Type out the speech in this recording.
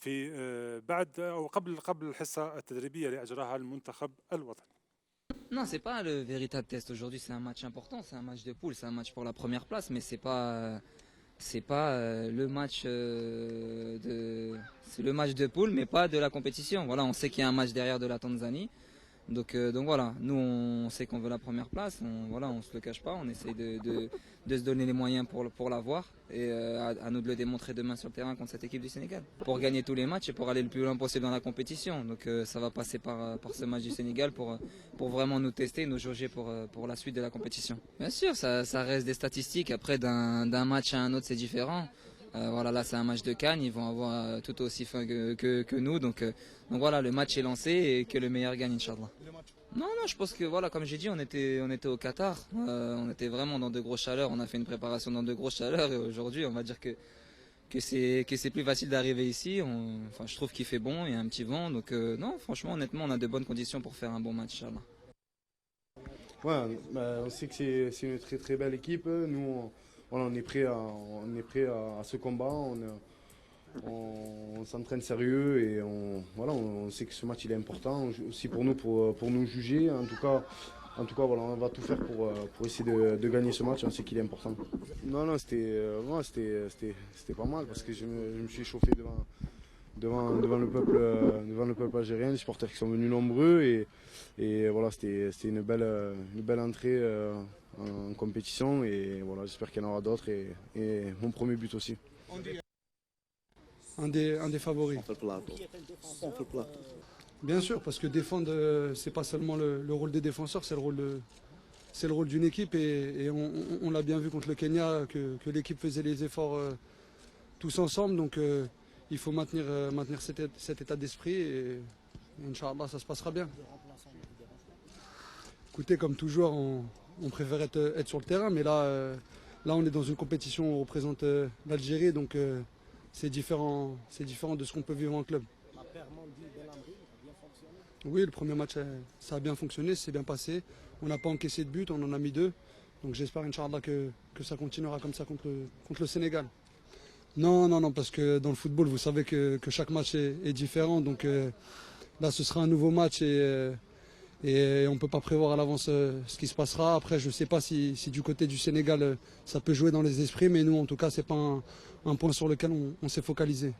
في بعد أو قبل الحصة التدريبية اللي أجراها المنتخب الوطني. Non, c'est pas le véritable test aujourd'hui, c'est un match important, c'est un match de poule, c'est un match pour la première place, mais c'est pas le match c'est le match de poule, mais pas de la compétition. Voilà, on sait qu'il y a un match derrière de la Tanzanie. Donc voilà, nous on sait qu'on veut la première place, on se le cache pas, on essaye de se donner les moyens pour l'avoir et à nous de le démontrer demain sur le terrain contre cette équipe du Sénégal. Pour gagner tous les matchs et pour aller le plus loin possible dans la compétition. Donc ça va passer par ce match du Sénégal pour vraiment nous tester, nous jauger pour la suite de la compétition. Bien sûr, ça reste des statistiques, après d'un match à un autre c'est différent. Voilà, là c'est un match de Cannes, ils vont avoir tout aussi faim que nous. Donc voilà, le match est lancé et que le meilleur gagne, Inch'Allah. Non, je pense que voilà, comme j'ai dit, on était au Qatar, on était vraiment dans de grosses chaleurs, on a fait une préparation dans de grosses chaleurs et aujourd'hui on va dire que c'est plus facile d'arriver ici. Enfin, je trouve qu'il fait bon, il y a un petit vent, donc non, franchement, honnêtement, on a de bonnes conditions pour faire un bon match, Inch'Allah. Ouais, on sait que c'est une très très belle équipe. Nous, on est prêt à ce combat. On s'entraîne sérieux et on sait que ce match il est important aussi pour nous pour nous juger. En tout cas, voilà, on va tout faire pour essayer de gagner ce match. On sait qu'il est important. Non, c'était pas mal parce que je me suis chauffé devant le peuple algérien, les supporters qui sont venus nombreux et voilà, c'était une belle entrée en compétition et voilà, j'espère qu'il y en aura d'autres et mon premier but aussi. Un des favoris. On fait le plateau. Bien sûr, parce que défendre, c'est pas seulement le rôle des défenseurs, c'est le rôle d'une équipe et on l'a bien vu contre le Kenya que l'équipe faisait les efforts tous ensemble. Donc il faut maintenir cet état d'esprit et Inch'Allah, ça se passera bien. Écoutez, comme toujours, on préfère être sur le terrain, mais là on est dans une compétition où on représente l'Algérie, donc c'est différent de ce qu'on peut vivre en club. La paire Mendy-Belhamri a bien fonctionné. Oui, le premier match, ça a bien fonctionné, c'est bien passé. On n'a pas encaissé de but, on en a mis 2. Donc j'espère, Inch'Allah, que ça continuera comme ça contre le Sénégal. Non, parce que dans le football, vous savez que chaque match est différent. Donc là, ce sera un nouveau match et on ne peut pas prévoir à l'avance ce qui se passera. Après, je ne sais pas si du côté du Sénégal, ça peut jouer dans les esprits, mais nous, en tout cas, ce n'est pas un point sur lequel on s'est focalisé.